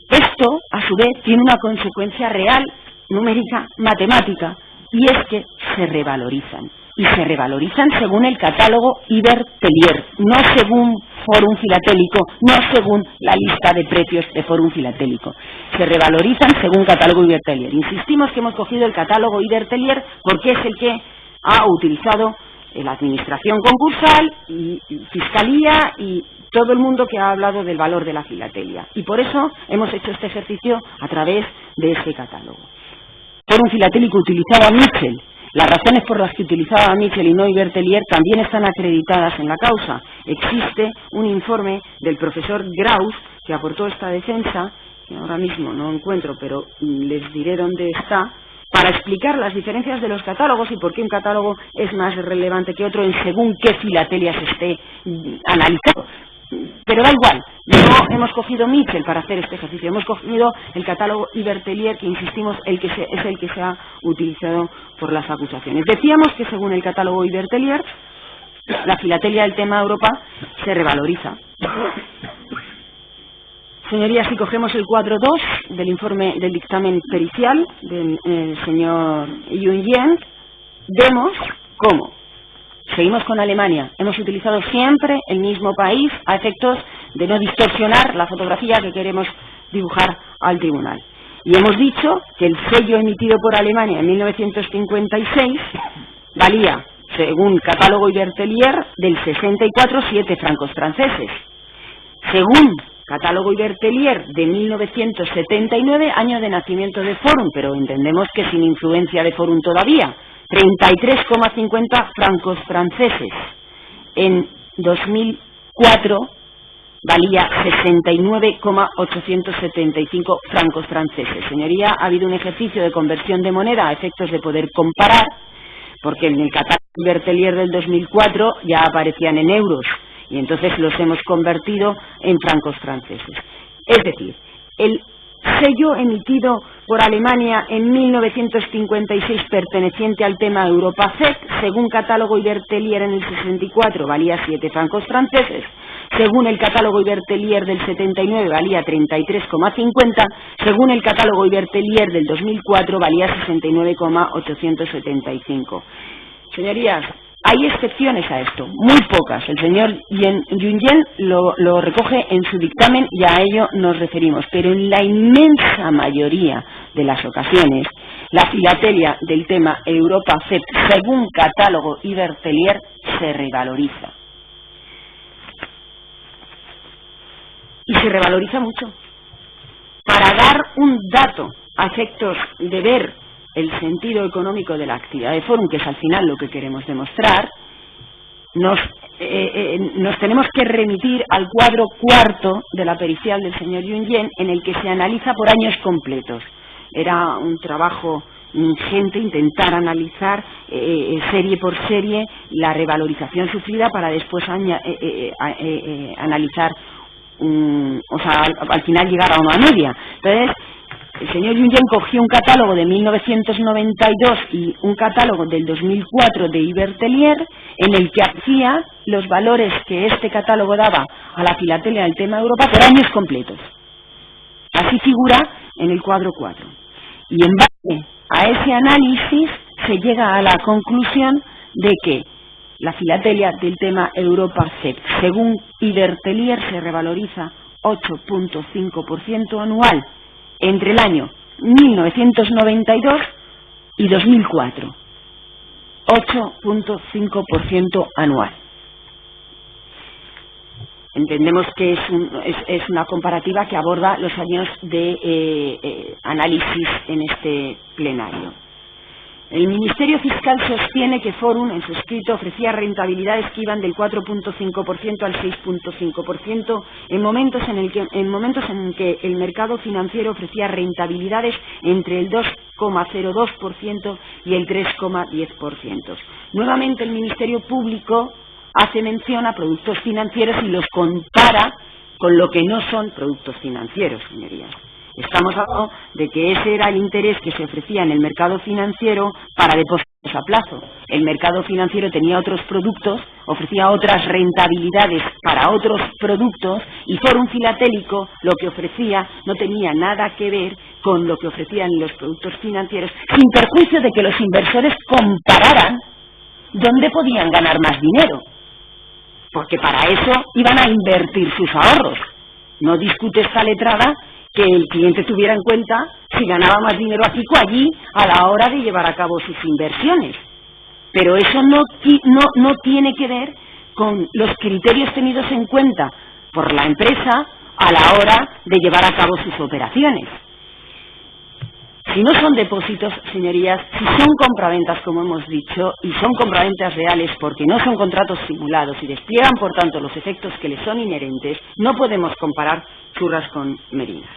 S2: Esto, a su vez, tiene una consecuencia real, numérica, matemática, y es que se revalorizan. Y se revalorizan según el catálogo Ibertelier, no según Forum Filatélico, no según la lista de precios de Forum Filatélico. Se revalorizan según catálogo Ibertelier. Insistimos que hemos cogido el catálogo Ibertelier porque es el que ha utilizado la administración concursal y Fiscalía y todo el mundo que ha hablado del valor de la filatelia. Y por eso hemos hecho este ejercicio a través de este catálogo. Forum Filatélico utilizaba Mitchell. Las razones por las que utilizaba Mitchell y no Ibertelier también están acreditadas en la causa. Existe un informe del profesor Graus que aportó esta defensa, que ahora mismo no encuentro, pero les diré dónde está, para explicar las diferencias de los catálogos y por qué un catálogo es más relevante que otro en según qué filatelia se esté analizando. Pero da igual, no hemos cogido Mitchell para hacer este ejercicio, hemos cogido el catálogo Ibertelier, que insistimos es el que se ha utilizado por las acusaciones. Decíamos que según el catálogo Ibertelier, la filatelia del tema Europa se revaloriza. Señorías, si cogemos el cuadro 2 del informe del dictamen pericial del señor Yun-Yen, vemos cómo seguimos con Alemania. Hemos utilizado siempre el mismo país a efectos de no distorsionar la fotografía que queremos dibujar al tribunal. Y hemos dicho que el sello emitido por Alemania en 1956 valía, según catálogo Ibertelier, del 64 7 francos franceses. Según catálogo Ibertelier de 1979, año de nacimiento de Forum, pero entendemos que sin influencia de Forum todavía, 33,50 francos franceses. En 2004 valía 69,875 francos franceses. Señoría, ha habido un ejercicio de conversión de moneda a efectos de poder comparar, porque en el catálogo Ibertelier del 2004 ya aparecían en euros, y entonces los hemos convertido en francos franceses. Es decir, el sello emitido por Alemania en 1956 perteneciente al tema Europa-CEPT, según catálogo Ibertelier en el 64 valía 7 francos franceses, según el catálogo Ibertelier del 79 valía 33,50, según el catálogo Ibertelier del 2004 valía 69,875. Señorías, hay excepciones a esto, muy pocas. El señor Yun-Yen lo recoge en su dictamen y a ello nos referimos. Pero en la inmensa mayoría de las ocasiones, la filatelia del tema Europa-CEPT, según catálogo Ibertelier, se revaloriza. Y se revaloriza mucho. para dar un dato a efectos de ver el sentido económico de la actividad de Forum, que es al final lo que queremos demostrar, nos tenemos que remitir al cuadro cuarto de la pericial del señor Yunyen, en el que se analiza por años completos. Era un trabajo ingente intentar analizar serie por serie la revalorización sufrida para después analizar, al final llegar a una media. Entonces, el señor Yunyen cogió un catálogo de 1992 y un catálogo del 2004 de Ibertelier, en el que hacía los valores que este catálogo daba a la filatelia del tema Europa por años completos. Así figura en el cuadro 4. Y en base a ese análisis se llega a la conclusión de que la filatelia del tema Europa CEP, según Ibertelier, se revaloriza 8.5% anual entre el año 1992 y 2004. 8.5% anual. Entendemos que es una comparativa que aborda los años de análisis en este plenario. El Ministerio Fiscal sostiene que Forum, en su escrito, ofrecía rentabilidades que iban del 4.5% al 6.5% en momentos en que el mercado financiero ofrecía rentabilidades entre el 2,02% y el 3,10%. Nuevamente, el Ministerio Público hace mención a productos financieros y los compara con lo que no son productos financieros, señorías. Estamos hablando de que ese era el interés que se ofrecía en el mercado financiero para depósitos a plazo. El mercado financiero tenía otros productos, ofrecía otras rentabilidades para otros productos, y Forum Filatélico lo que ofrecía no tenía nada que ver con lo que ofrecían los productos financieros, sin perjuicio de que los inversores compararan dónde podían ganar más dinero, porque para eso iban a invertir sus ahorros. No discute esta letrada que el cliente tuviera en cuenta si ganaba más dinero aquí o allí a la hora de llevar a cabo sus inversiones. Pero eso no tiene que ver con los criterios tenidos en cuenta por la empresa a la hora de llevar a cabo sus operaciones. Si no son depósitos, señorías, si son compraventas, como hemos dicho, y son compraventas reales porque no son contratos simulados y despliegan, por tanto, los efectos que les son inherentes, no podemos comparar churras con merinas.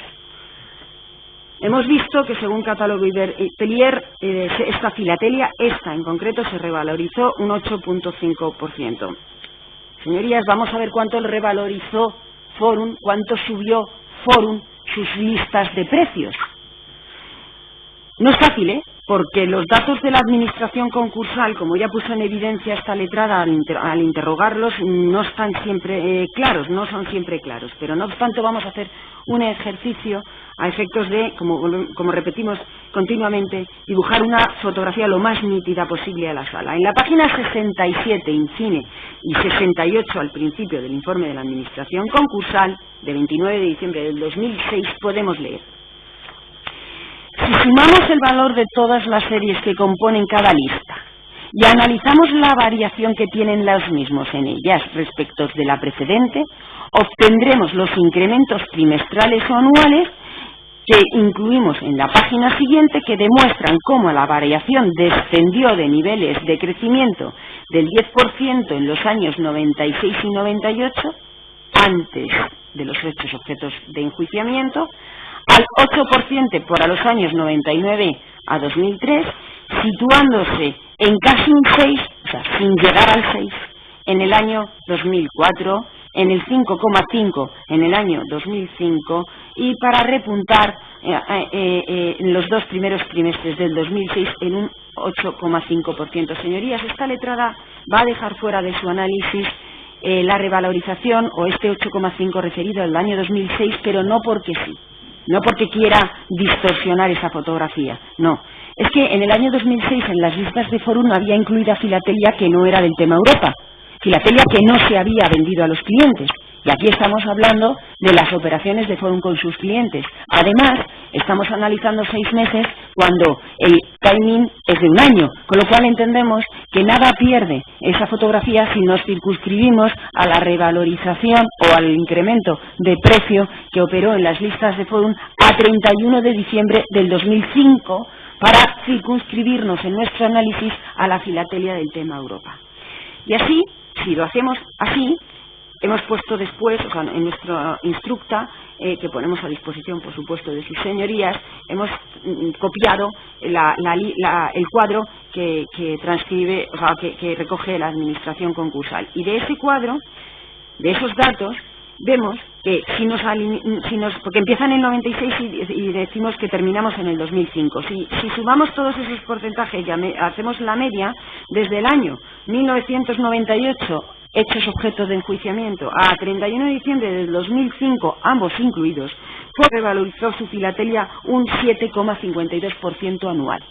S2: Hemos visto que, según catálogo Ibertelier, esta filatelia, en concreto, se revalorizó un 8.5%. Señorías, vamos a ver cuánto revalorizó Forum, cuánto subió Forum sus listas de precios. No es fácil, porque los datos de la administración concursal, como ya puso en evidencia esta letrada al interrogarlos, no están siempre claros, no son siempre claros. Pero no obstante, vamos a hacer un ejercicio a efectos de, como repetimos continuamente, dibujar una fotografía lo más nítida posible a la sala. En la página 67, infine, y 68 al principio del informe de la administración concursal, de 29 de diciembre del 2006, podemos leer: si sumamos el valor de todas las series que componen cada lista y analizamos la variación que tienen los mismos en ellas respecto de la precedente, obtendremos los incrementos trimestrales o anuales que incluimos en la página siguiente, que demuestran cómo la variación descendió de niveles de crecimiento del 10% en los años 96 y 98, antes de los hechos objetos de enjuiciamiento, al 8% para los años 99 a 2003, situándose en casi un 6, o sea, sin llegar al 6, en el año 2004, en el 5,5 en el año 2005, y para repuntar en los dos primeros trimestres del 2006 en un 8,5%. Señorías, esta letrada va a dejar fuera de su análisis la revalorización o este 8,5 referido al año 2006, pero no porque sí. No porque quiera distorsionar esa fotografía, no. Es que en el año 2006 en las listas de Forum había incluida filatelia que no era del tema Europa, filatelia que no se había vendido a los clientes, Y aquí estamos hablando de las operaciones de Forum con sus clientes. Además, estamos analizando 6 meses cuando el timing es de un año, con lo cual entendemos que nada pierde esa fotografía si nos circunscribimos a la revalorización o al incremento de precio que operó en las listas de Forum a 31 de diciembre del 2005 para circunscribirnos en nuestro análisis a la filatelia del tema Europa. Y así, si lo hacemos así, hemos puesto después, o sea, en nuestra instructa, que ponemos a disposición, por supuesto, de sus señorías, hemos copiado el cuadro que transcribe, o sea, que recoge la administración concursal. Y de ese cuadro, de esos datos, vemos que porque empiezan en el 96 y decimos que terminamos en el 2005. Si sumamos todos esos porcentajes y hacemos la media, desde el año 1998, hechos objeto de enjuiciamiento, a 31 de diciembre del 2005, ambos incluidos, revalorizó su filatelia un 7,52% anual.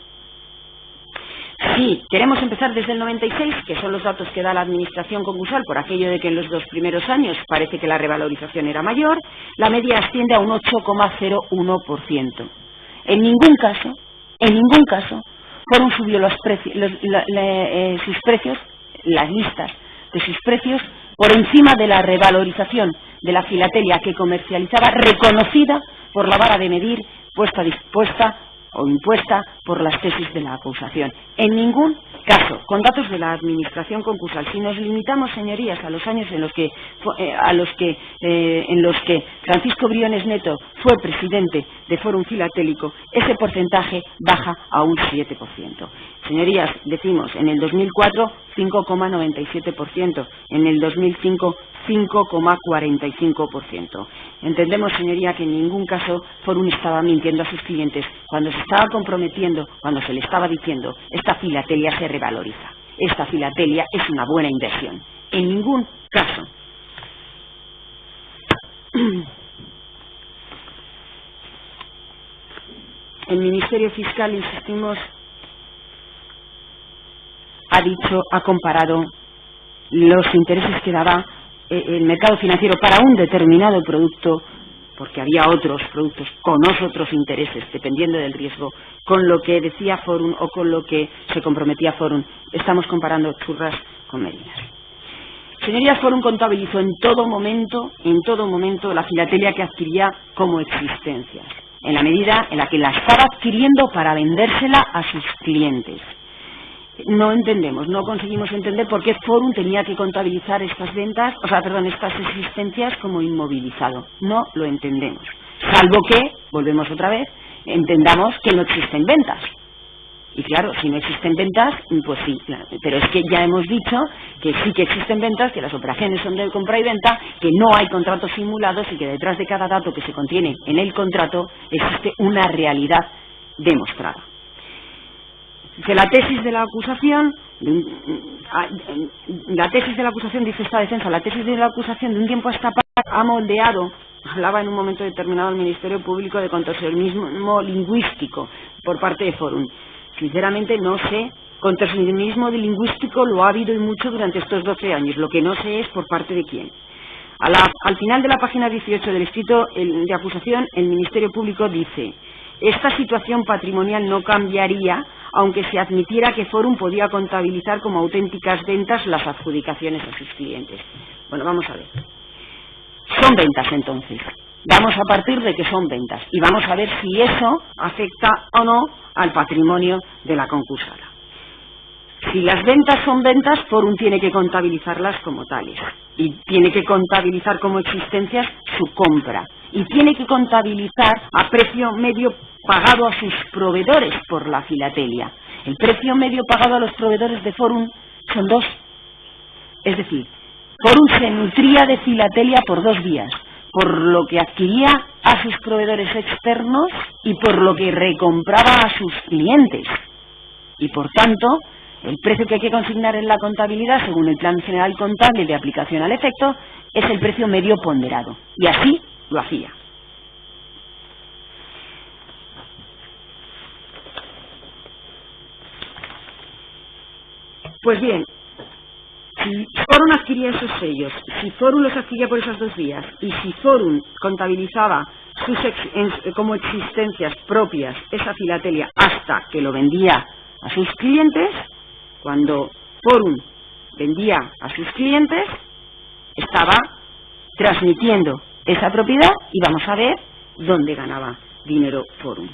S2: Si queremos empezar desde el 96, que son los datos que da la administración concursal, por aquello de que en los 2 primeros años parece que la revalorización era mayor, la media asciende a un 8,01%. En ningún caso, Forum subió sus precios, las listas de sus precios, por encima de la revalorización de la filatelia que comercializaba, reconocida por la vara de medir dispuesta o impuesta por las tesis de la acusación. En ningún caso, con datos de la administración concursal, si nos limitamos, señorías, a los años en los que Francisco Briones Neto fue presidente de Forum Filatélico, ese porcentaje baja a un 7%. Señorías, decimos, en el 2004 5,97%, en el 2005 5,45%. Entendemos, señoría, que en ningún caso Forum estaba mintiendo a sus clientes cuando se estaba comprometiendo, cuando se le estaba diciendo: esta filatelia se revaloriza, esta filatelia es una buena inversión. En ningún caso. El Ministerio Fiscal, insistimos, ha comparado los intereses que daba el mercado financiero para un determinado producto, porque había otros productos con otros intereses, dependiendo del riesgo, con lo que decía Forum o con lo que se comprometía Forum. Estamos comparando churras con merinas. Señorías, Forum contabilizó en todo momento la filatelia que adquiría como existencias, en la medida en la que la estaba adquiriendo para vendérsela a sus clientes. No conseguimos entender por qué Forum tenía que contabilizar estas existencias como inmovilizado. No lo entendemos. Salvo que, volvemos otra vez, entendamos que no existen ventas. Y claro, si no existen ventas, pues sí, claro. Pero es que ya hemos dicho que sí que existen ventas, que las operaciones son de compra y venta, que no hay contratos simulados y que detrás de cada dato que se contiene en el contrato existe una realidad demostrada. Que la tesis de la acusación, dice esta defensa, la tesis de la acusación de un tiempo a esta parte ha moldeado, hablaba en un momento determinado el Ministerio Público de contorsionismo lingüístico por parte de Forum. Sinceramente no sé, contorsionismo lingüístico lo ha habido y mucho durante estos 12 años, lo que no sé es por parte de quién. Al final de la página 18 del escrito de acusación, el Ministerio Público dice: esta situación patrimonial no cambiaría aunque se admitiera que Forum podía contabilizar como auténticas ventas las adjudicaciones a sus clientes. Bueno, vamos a ver. Son ventas, entonces. Vamos a partir de que son ventas y vamos a ver si eso afecta o no al patrimonio de la concursada. Si las ventas son ventas, Forum tiene que contabilizarlas como tales y tiene que contabilizar como existencias su compra y tiene que contabilizar a precio medio pagado a sus proveedores por la filatelia. El precio medio pagado a los proveedores de Forum son 2. Es decir, Forum se nutría de filatelia por 2 vías: por lo que adquiría a sus proveedores externos y por lo que recompraba a sus clientes. Y por tanto, el precio que hay que consignar en la contabilidad, según el Plan General Contable de aplicación al efecto, es el precio medio ponderado. Y así lo hacía. Pues bien, si Forum adquiría esos sellos, si Forum los adquiría por esas dos vías y si Forum contabilizaba como existencias propias esa filatelia hasta que lo vendía a sus clientes, cuando Forum vendía a sus clientes estaba transmitiendo esa propiedad y vamos a ver dónde ganaba dinero Forum.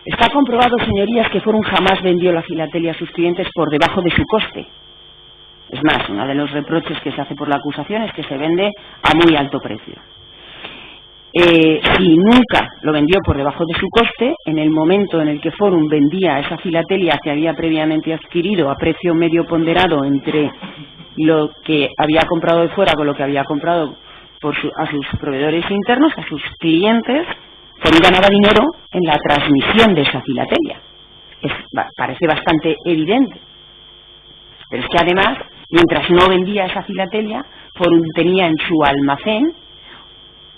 S2: Está comprobado, señorías, que Forum jamás vendió la filatelia a sus clientes por debajo de su coste. Es más, uno de los reproches que se hace por la acusación es que se vende a muy alto precio. Si nunca lo vendió por debajo de su coste, en el momento en el que Forum vendía esa filatelia que había previamente adquirido a precio medio ponderado entre lo que había comprado de fuera con lo que había comprado a sus proveedores internos, a sus clientes, Forum ganaba dinero en la transmisión de esa filatelia. Parece bastante evidente. Pero es que además, mientras no vendía esa filatelia, Forum tenía en su almacén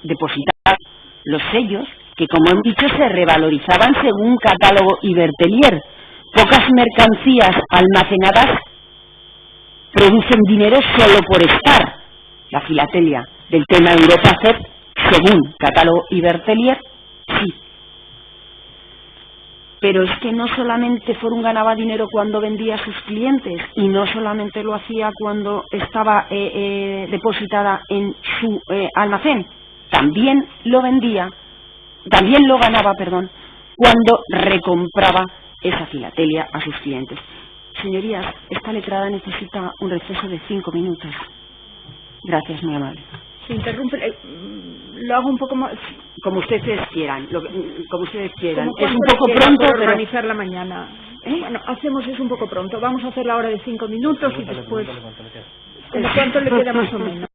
S2: depositados los sellos que, como hemos dicho, se revalorizaban según catálogo y Bertelier. Pocas mercancías almacenadas producen dinero solo por estar. La filatelia del tema Europa CEP, según catálogo y Bertelier, sí. Pero es que no solamente Forum ganaba dinero cuando vendía a sus clientes y no solamente lo hacía cuando estaba depositada en su almacén, también lo ganaba, cuando recompraba esa filatelia a sus clientes. Señorías, esta letrada necesita un receso de 5 minutos. Gracias, muy amable.
S1: Se interrumpe, lo hago un poco más...
S2: Como ustedes quieran, como ustedes quieran.
S1: Es un poco pronto para organizar la mañana. Bueno, es un poco pronto. Vamos a hacer la hora de 5 minutos y después... ¿Cuánto le queda más o menos?